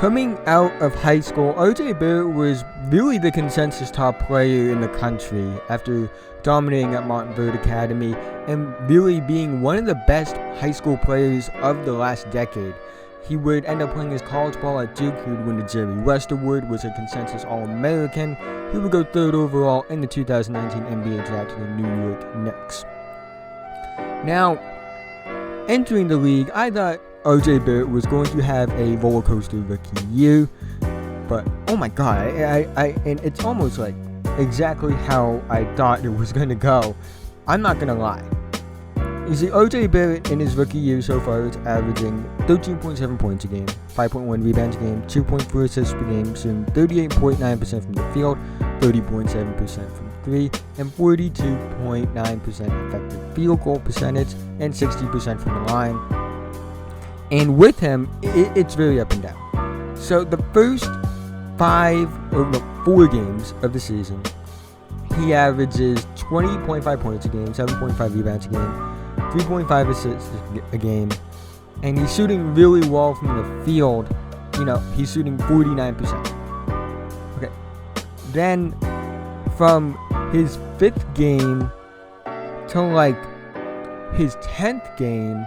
Coming out of high school, RJ Barrett was really the consensus top player in the country after dominating at Montverde Academy and really being one of the best high school players of the last decade. He would end up playing his college ball at Duke. He would win the Jerry West Award, was a consensus All-American. He would go third overall in the 2019 NBA draft to the New York Knicks. Now, entering the league, I thought RJ Barrett was going to have a roller coaster rookie year, but oh my god, and it's almost like exactly how I thought it was going to go. I'm not going to lie. You see, RJ Barrett in his rookie year so far is averaging 13.7 points a game, 5.1 rebounds a game, 2.4 assists per game, shooting 38.9% from the field, 30.7% from 3, and 42.9% effective field goal percentage, and 60% from the line. And with him, it's very up and down. So the first 4 games of the season, he averages 20.5 points a game, 7.5 rebounds a game, 3.5 assists a game, and he's shooting really well from the field. He's shooting 49%. Okay. Then from his 5th game to his 10th game,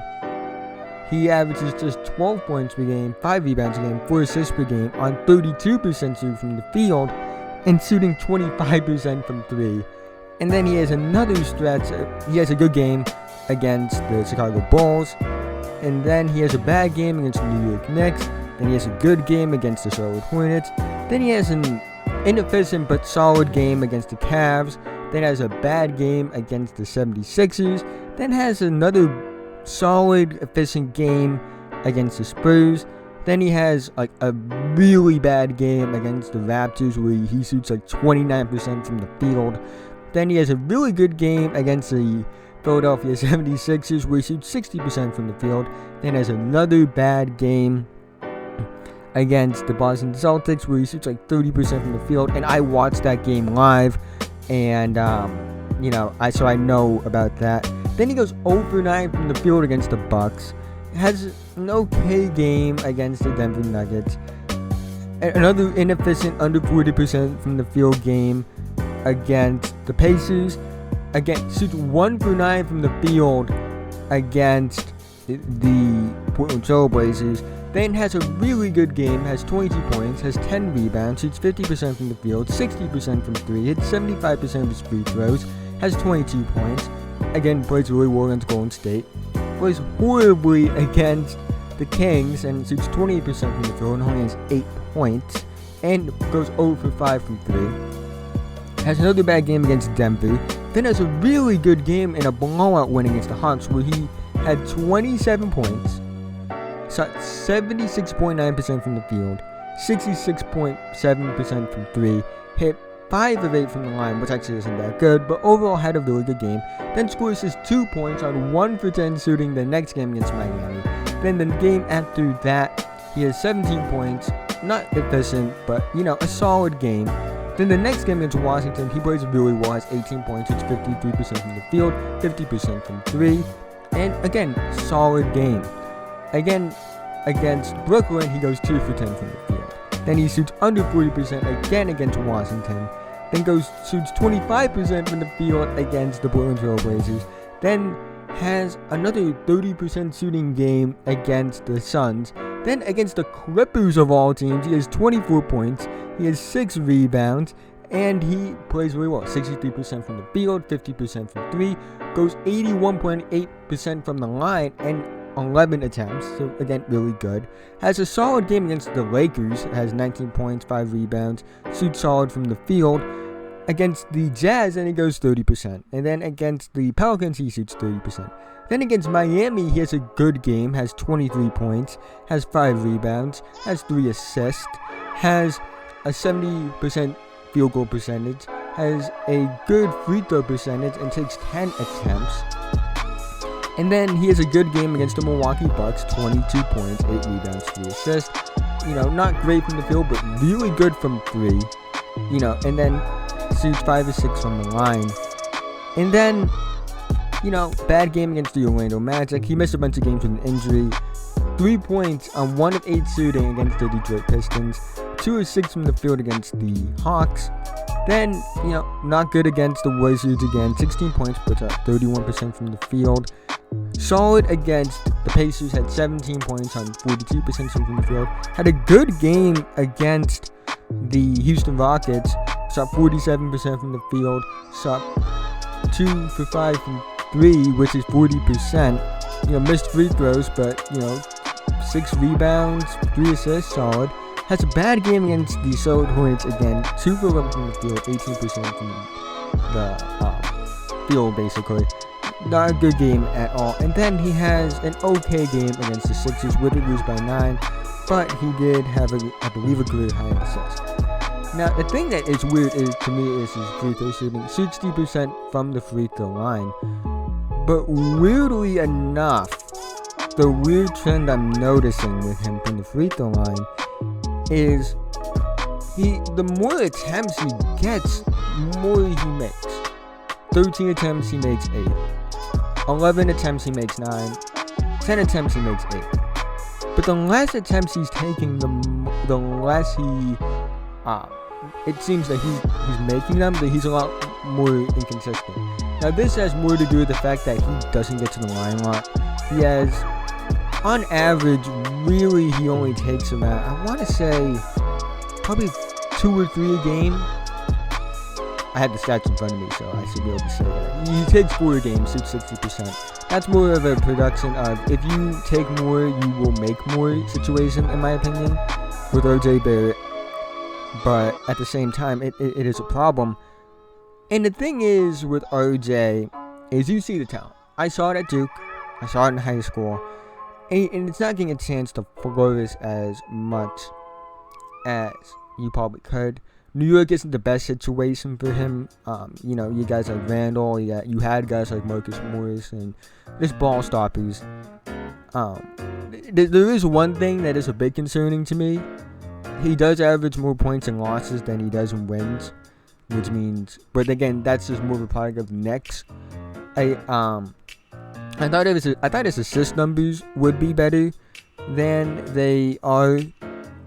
he averages just 12 points per game, 5 rebounds a game, 4 assists per game on 32% shooting from the field and shooting 25% from 3. And then he has another stretch. He has a good game against the Chicago Bulls. And then he has a bad game against the New York Knicks. Then he has a good game against the Charlotte Hornets. Then he has an inefficient but solid game against the Cavs. Then has a bad game against the 76ers. Then has another solid, efficient game against the Spurs. Then he has a really bad game against the Raptors where he shoots 29% from the field. Then he has a really good game against the Philadelphia 76ers where he shoots 60% from the field. Then has another bad game against the Boston Celtics where he shoots 30% from the field. And I watched that game live, and so I know about that. Then he goes 0 for 9 from the field against the Bucks. Has an okay game against the Denver Nuggets. Another inefficient under 40% from the field game against the Pacers. Again, shoots 1 for 9 from the field against the Portland Trail Blazers. Then has a really good game, has 22 points, has 10 rebounds, shoots 50% from the field, 60% from 3, hits 75% of his free throws, has 22 points. Again, plays really well against Golden State. Plays horribly against the Kings and shoots 28% from the field and only has 8 points. And goes 0 for 5 from 3. Has another bad game against Denver. Then has a really good game in a blowout win against the Hawks where he had 27 points, shot 76.9% from the field, 66.7% from 3, hit 5 of 8 from the line, which actually isn't that good, but overall had a really good game. Then scores his 2 points on 1 for 10 shooting the next game against Miami. Then the game after that, he has 17 points, not efficient, but a solid game. Then the next game against Washington, he plays really well, has 18 points, shoots 53% from the field, 50% from 3, and again, solid game. Again, against Brooklyn, he goes 2 for 10 from the field. Then he shoots under 40% again against Washington. Then shoots 25% from the field against the Portland Trail Blazers. Then has another 30% shooting game against the Suns. Then against the Clippers of all teams, he has 24 points. He has 6 rebounds. And he plays really well. 63% from the field, 50% from 3. Goes 81.8% from the line and 11 attempts, so again, really good. Has a solid game against the Lakers, has 19 points, 5 rebounds, shoots solid from the field. Against the Jazz, and he goes 30%. And then against the Pelicans, he shoots 30%. Then against Miami, he has a good game, has 23 points, has 5 rebounds, has 3 assists, has a 70% field goal percentage, has a good free throw percentage, and takes 10 attempts. And then he has a good game against the Milwaukee Bucks, 22 points, 8 rebounds, 3 assists. Not great from the field, but really good from 3. And then shoots 5 or 6 from the line. And then, bad game against the Orlando Magic. He missed a bunch of games with an injury. 3 points on 1 of 8 shooting against the Detroit Pistons, 2 of 6 from the field against the Hawks. Then, not good against the Wizards again, 16 points, but 31% from the field. Solid against the Pacers, had 17 points on 42% from the field. Had a good game against the Houston Rockets, shot 47% from the field, shot 2 for 5 from 3, which is 40%. Missed free throws, but 6 rebounds, 3 assists, solid. Has a bad game against the Charlotte Hornets again, 2 for 11 from the field, 18% from the field basically. Not a good game at all. And then he has an okay game against the Sixers, with it lose by 9, but he did have I believe a career high in assists. Now the thing that is weird to me is his free throw shooting, 60% from the free throw line. But weirdly enough, the weird trend I'm noticing with him from the free throw line is the more attempts he gets, more he makes. 13 attempts he makes 8. 11 attempts he makes 9. 10 attempts he makes 8. But the less attempts he's taking, the less he it seems that he's making them, but he's a lot more inconsistent. Now this has more to do with the fact that he doesn't get to the line a lot. He has, on average, really he only takes about, I want to say, probably 2 or 3 a game. I had the stats in front of me, so I should be able to say that. He takes 4 a game, shoots 60%. That's more of a production of, if you take more, you will make more situation, in my opinion, with RJ Barrett. But at the same time, it is a problem. And the thing is with RJ, is you see the talent. I saw it at Duke. I saw it in high school. And it's not getting a chance to flourish as much as you probably could. New York isn't the best situation for him. You guys like Randall. You had guys like Marcus Morris and just ball stoppers. There is one thing that is a bit concerning to me. He does average more points in losses than he does in wins, which means, but again, that's just more of a product of the Knicks. I thought his assist numbers would be better than they are,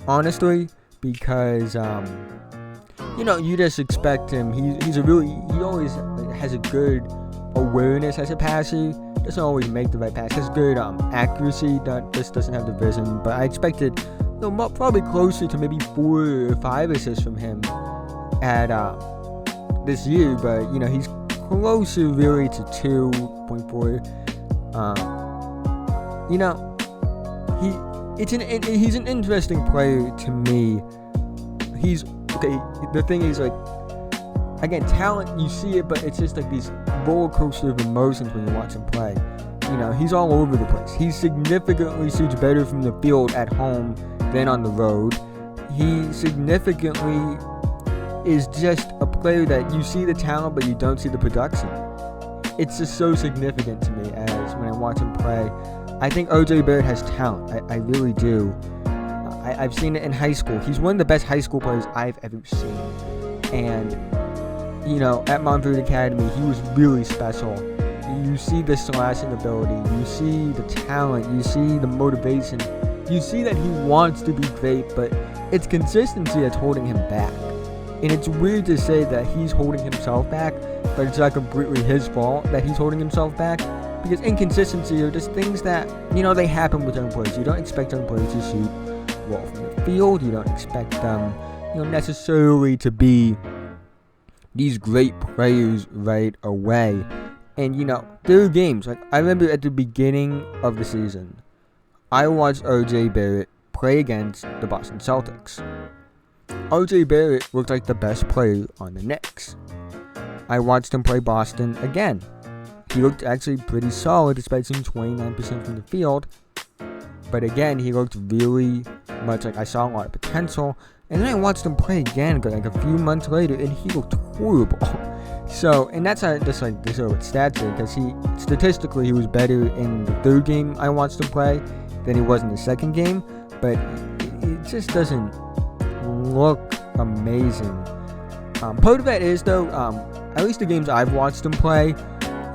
honestly, because you just expect him. He always has a good awareness as a passer. Doesn't always make the right pass. Has good accuracy. Just doesn't have the vision. But I expected probably closer to maybe 4 or 5 assists from him at this year. But he's closer really to 2.4. He's an interesting player to me. He's okay. The thing is, like, again, talent, you see it, but it's just like these roller coaster of emotions when you watch him play. He's all over the place. He significantly shoots better from the field at home than on the road. He significantly is just a player that you see the talent, but you don't see the production. It's just so significant to me as when I watch him play. I think RJ Barrett has talent. I really do. I've seen it in high school. He's one of the best high school players I've ever seen. And, at Montverde Academy, he was really special. You see the slashing ability. You see the talent. You see the motivation. You see that he wants to be great, but it's consistency that's holding him back. And it's weird to say that he's holding himself back, but it's not completely his fault that he's holding himself back. Because inconsistency are just things that, they happen with young players. You don't expect young players to shoot well from the field. You don't expect them, necessarily to be these great players right away. And, there are games. Like, I remember at the beginning of the season, I watched RJ Barrett play against the Boston Celtics. RJ Barrett looked like the best player on the Knicks. I watched him play Boston again. He looked actually pretty solid despite shooting 29% from the field. But again, he looked really much like I saw a lot of potential. And then I watched him play again like a few months later, and he looked horrible. So, and that's just like this over stats here, because statistically he was better in the third game I watched him play than he was in the second game. But it just doesn't look amazing. Part of that is, though, at least the games I've watched him play,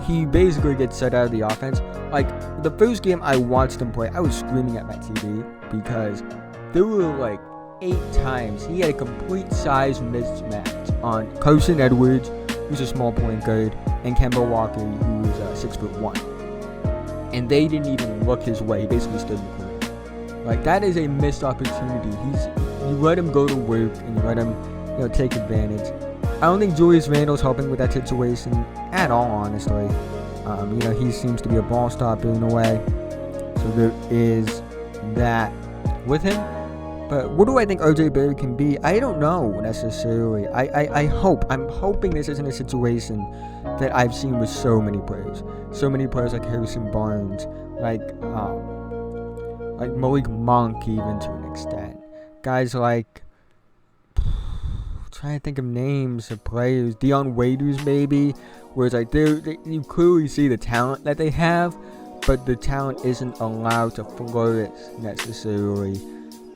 he basically gets set out of the offense. Like, the first game I watched him play, I was screaming at my TV because there were like 8 times he had a complete size mismatch on Carson Edwards, who's a small point guard, and Kemba Walker, who was 6'1". And they didn't even look his way. He basically stood in the corner. Like, that is a missed opportunity. You let him go to work and you let him, take advantage. I don't think Julius Randle's helping with that situation at all, honestly. He seems to be a ball stopper in a way. So there is that with him. But what do I think RJ Barrett can be? I don't know necessarily. I'm hoping this isn't a situation that I've seen with so many players. So many players like Harrison Barnes, like Malik Monk, even to an extent. Guys like, trying to think of names of players. Dion Waiters maybe, where it's like you clearly see the talent that they have, but the talent isn't allowed to flourish necessarily.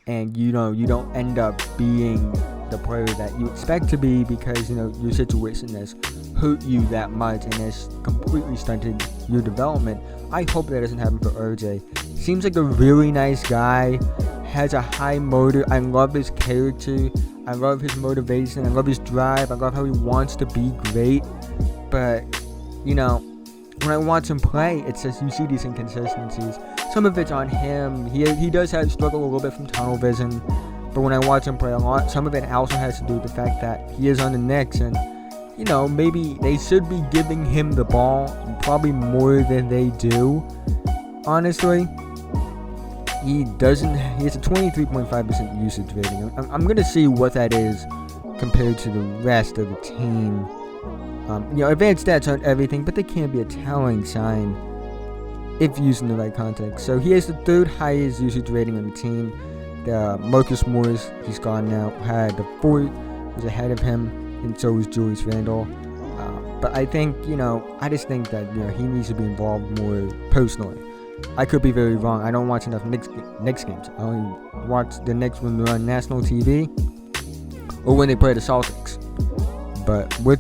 And you don't end up being the player that you expect to be because your situation has hurt you that much and has completely stunted your development. I hope that doesn't happen for RJ. Seems like a really nice guy, has a high motor. I love his character. I love his motivation. I love his drive. I love how he wants to be great. But when I watch him play, it's just you see these inconsistencies. Some of it's on him. He does struggle a little bit from tunnel vision. But when I watch him play a lot, some of it also has to do with the fact that he is on the Knicks. And, maybe they should be giving him the ball probably more than they do. Honestly. He has a 23.5% usage rating. I'm going to see what that is compared to the rest of the team. Advanced stats aren't everything, but they can be a telling sign if used in the right context. So he has the 3rd highest usage rating on the team. Marcus Morris, he's gone now, had the 4th, was ahead of him, and so was Julius Randle. But I think, I just think that, he needs to be involved more personally. I could be very wrong. I don't watch enough Knicks games. I only watch the Knicks when they're on national TV or when they play the Celtics. But with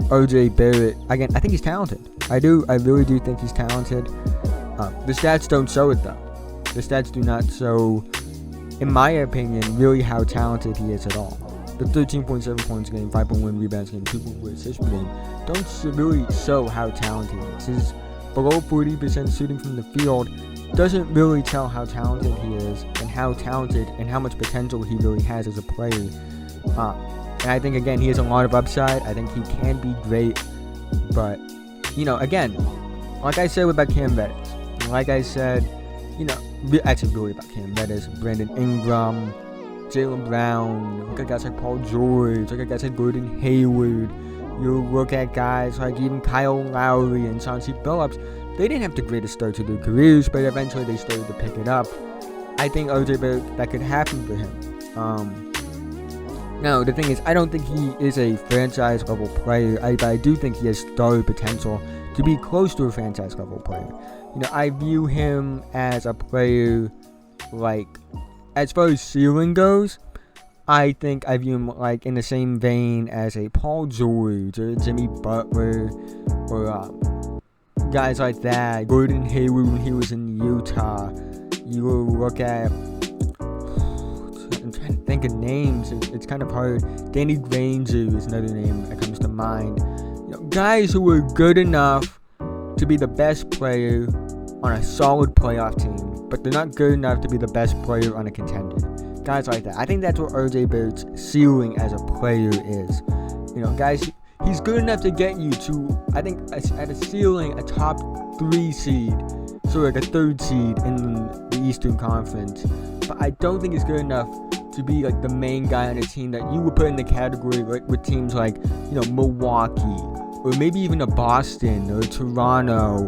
RJ Barrett, again, I think he's talented. I really do think he's talented. The stats don't show it though. The stats do not show, in my opinion, really how talented he is at all. The 13.7 points a game, 5.1 rebounds a game, 2.4 assists per game don't really show how talented he is. His below 40% shooting from the field doesn't really tell how talented he is and how talented and how much potential he really has as a player. And I think, again, he has a lot of upside. I think he can be great. But, again, like I said about Cam Reddish, like I said, actually really about Cam Reddish, Brandon Ingram, Jaylen Brown, look at guys like Paul George, look at guys like Gordon Hayward. You look at guys like even Kyle Lowry and Chauncey Billups. They didn't have the greatest start to their careers, but eventually they started to pick it up. I think RJ Barrett, that could happen for him. Now, the thing is, I don't think he is a franchise-level player, but I do think he has star potential to be close to a franchise-level player. I view him as a player, like, as far as ceiling goes, I think I view him like in the same vein as a Paul George or Jimmy Butler or guys like that. Gordon Hayward when he was in Utah. You look at, I'm trying to think of names. It's kind of hard. Danny Granger is another name that comes to mind. Guys who were good enough to be the best player on a solid playoff team, but they're not good enough to be the best player on a contender. Guys like that. I think that's what RJ Barrett's ceiling as a player is. Guys, he's good enough to get you to, I think, at a ceiling, a top 3 seed. So like a 3rd seed in the Eastern Conference. But I don't think he's good enough to be like the main guy on a team that you would put in the category like with teams like, Milwaukee, or maybe even a Boston or Toronto,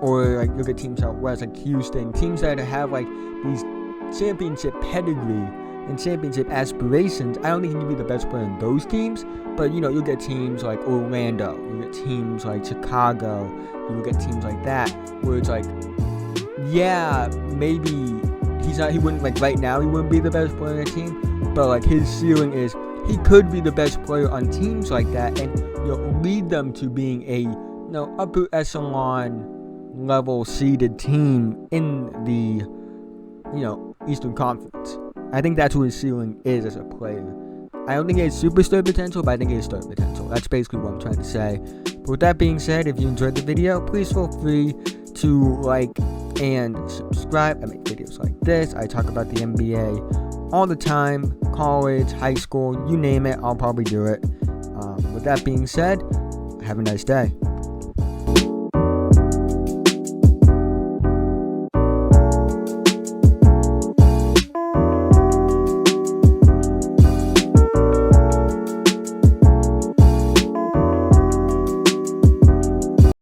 or like look at teams out west like Houston, teams that have like these championship pedigree and championship aspirations. I don't think he can be the best player in those teams, but you'll get teams like Orlando, you get teams like Chicago, you get teams like that where it's like, yeah, maybe he wouldn't, like right now he wouldn't be the best player on a team, but like his ceiling is he could be the best player on teams like that and lead them to being a upper echelon level seeded team in the, Eastern Conference. I think that's what his ceiling is as a player. I don't think he has superstar potential, but I think he has star potential. That's basically what I'm trying to say. But with that being said, if you enjoyed the video, please feel free to like and subscribe. I make videos like this. I talk about the NBA all the time, college, high school, you name it, I'll probably do it. With that being said, have a nice day.